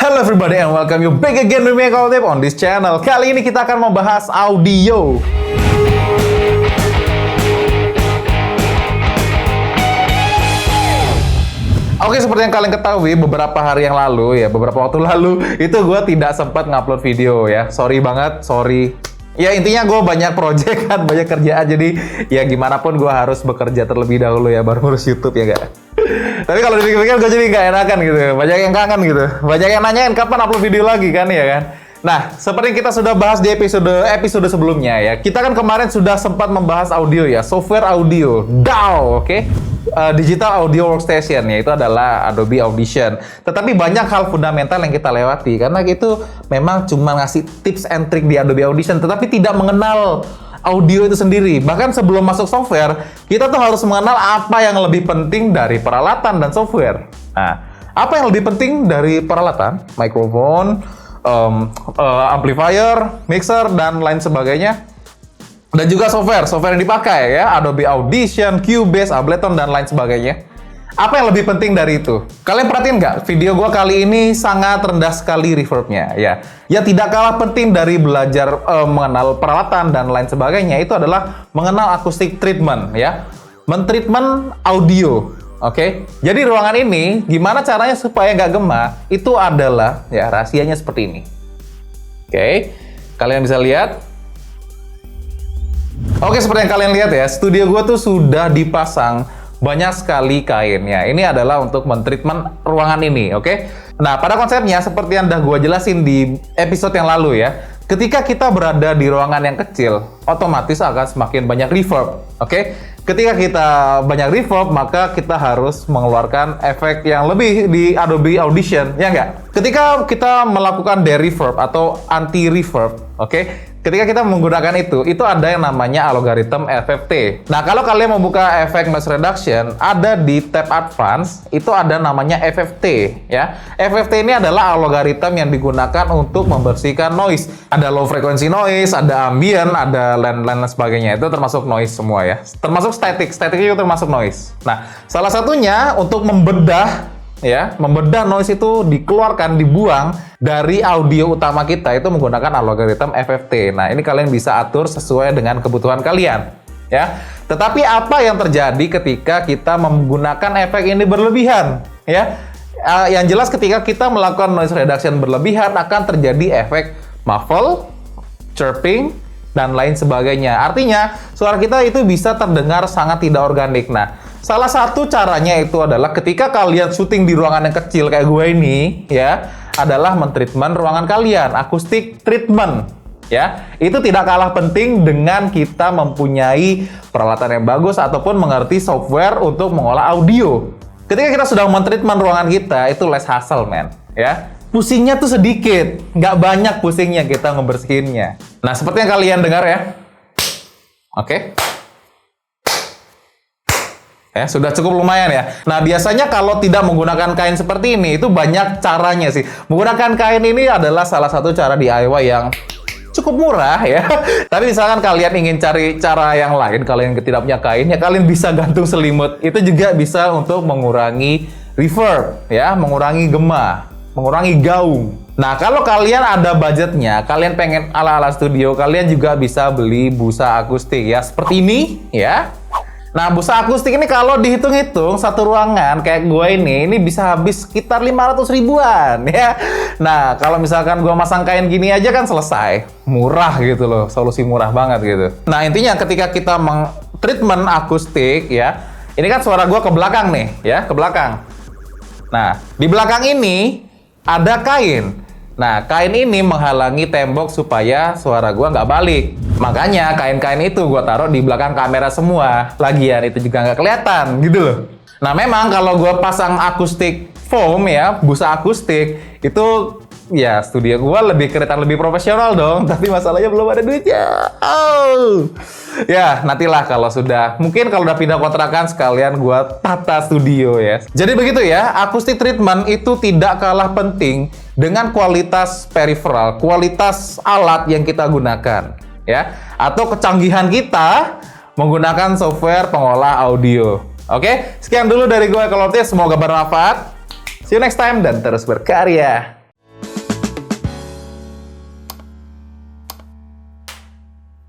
Hello everybody and welcome you back again with me Ekolotip on this channel. Kali ini kita akan membahas audio. Oke, seperti yang kalian ketahui, beberapa hari yang lalu ya, beberapa waktu lalu itu gue tidak sempat ngupload video ya. Sorry banget, sorry. Ya intinya gue banyak project kan, banyak kerjaan, jadi ya gimana pun gue harus bekerja terlebih dahulu ya, baru ngurus YouTube ya gak? Tapi kalau dipikir-pikir gue jadi nggak enakan gitu, banyak yang kangen gitu, banyak yang nanyain kapan upload video lagi kan ya kan? Nah, seperti yang kita sudah bahas di episode sebelumnya ya, kita kan kemarin sudah sempat membahas audio ya, software audio, DAW, oke? Digital Audio Workstation, yaitu adalah Adobe Audition. Tetapi banyak hal fundamental yang kita lewati, karena itu memang cuma ngasih tips and trick di Adobe Audition, tetapi tidak mengenal audio itu sendiri. Bahkan sebelum masuk software, kita tuh harus mengenal apa yang lebih penting dari peralatan dan software. Nah, apa yang lebih penting dari peralatan? Mikrofon, amplifier, mixer, dan lain sebagainya. Dan juga software yang dipakai ya, Adobe Audition, Cubase, Ableton, dan lain sebagainya. Apa yang lebih penting dari itu? Kalian perhatiin nggak? Video gua kali ini sangat rendah sekali reverbnya ya. Ya tidak kalah penting dari belajar mengenal peralatan dan lain sebagainya, itu adalah mengenal acoustic treatment ya. Men-treatment audio. Oke, jadi ruangan ini gimana caranya supaya nggak gema? Itu adalah ya rahasianya seperti ini. Oke, kalian bisa lihat. Oke, seperti yang kalian lihat ya, studio gue tuh sudah dipasang banyak sekali kain ya. Ini adalah untuk men-treatment ruangan ini, oke? Nah, pada konsepnya seperti yang udah gue jelasin di episode yang lalu ya, ketika kita berada di ruangan yang kecil, otomatis akan semakin banyak reverb, oke? Ketika kita banyak reverb, maka kita harus mengeluarkan efek yang lebih di Adobe Audition, ya nggak? Ketika kita melakukan de-reverb atau anti-reverb, oke? Ketika kita menggunakan itu ada yang namanya algoritma FFT. Nah, kalau kalian membuka efek noise reduction, ada di tab advance, itu ada namanya FFT, ya. FFT ini adalah algoritma yang digunakan untuk membersihkan noise. Ada low frequency noise, ada ambient, ada lain-lain sebagainya. Itu termasuk noise semua ya. Termasuk static itu termasuk noise. Nah, salah satunya untuk membedah noise itu dikeluarkan, dibuang dari audio utama kita itu menggunakan algoritma FFT. Nah, ini kalian bisa atur sesuai dengan kebutuhan kalian, ya. Tetapi apa yang terjadi ketika kita menggunakan efek ini berlebihan, ya? Yang jelas ketika kita melakukan noise reduction berlebihan akan terjadi efek muffle, chirping, dan lain sebagainya. Artinya, suara kita itu bisa terdengar sangat tidak organik. Nah, salah satu caranya itu adalah ketika kalian syuting di ruangan yang kecil kayak gue ini, ya, adalah men-treatment ruangan kalian, acoustic treatment, ya. Itu tidak kalah penting dengan kita mempunyai peralatan yang bagus ataupun mengerti software untuk mengolah audio. Ketika kita sudah men-treatment ruangan kita, itu less hassle, man, ya. Pusingnya tuh sedikit, nggak banyak pusingnya kita ngebersihinnya. Nah, seperti yang kalian dengar ya. Oke. Ya, sudah cukup lumayan ya. Nah, biasanya kalau tidak menggunakan kain seperti ini, itu banyak caranya sih. Menggunakan kain ini adalah salah satu cara DIY yang cukup murah ya. Tapi misalkan kalian ingin cari cara yang lain, kalian tidak punya kain, ya kalian bisa gantung selimut. Itu juga bisa untuk mengurangi reverb, ya, mengurangi gema, mengurangi gaung. Nah, kalau kalian ada budgetnya, kalian pengen ala-ala studio, kalian juga bisa beli busa akustik ya, seperti ini ya. Nah, busa akustik ini kalau dihitung-hitung satu ruangan kayak gue ini bisa habis sekitar 500 ribuan ya. Nah, kalau misalkan gue masang kain gini aja kan selesai. Murah gitu loh, solusi murah banget gitu. Nah, intinya ketika kita treatment akustik ya, ini kan suara gue ke belakang nih ya, ke belakang. Nah, di belakang ini ada kain. Nah, kain ini menghalangi tembok supaya suara gua nggak balik. Makanya kain-kain itu gua taruh di belakang kamera semua. Lagian itu juga nggak kelihatan gitu loh. Nah, memang kalau gua pasang akustik foam ya, busa akustik, itu ya studio gua lebih kelihatan lebih profesional dong. Tapi masalahnya belum ada duitnya. Oh. Ya, nantilah kalau sudah. Mungkin kalau udah pindah kontrakan sekalian gua tata studio ya. Jadi begitu ya, acoustic treatment itu tidak kalah penting dengan kualitas peripheral, kualitas alat yang kita gunakan, ya. Atau kecanggihan kita menggunakan software pengolah audio. Oke, sekian dulu dari gue Ekolotip, semoga bermanfaat. See you next time dan terus berkarya.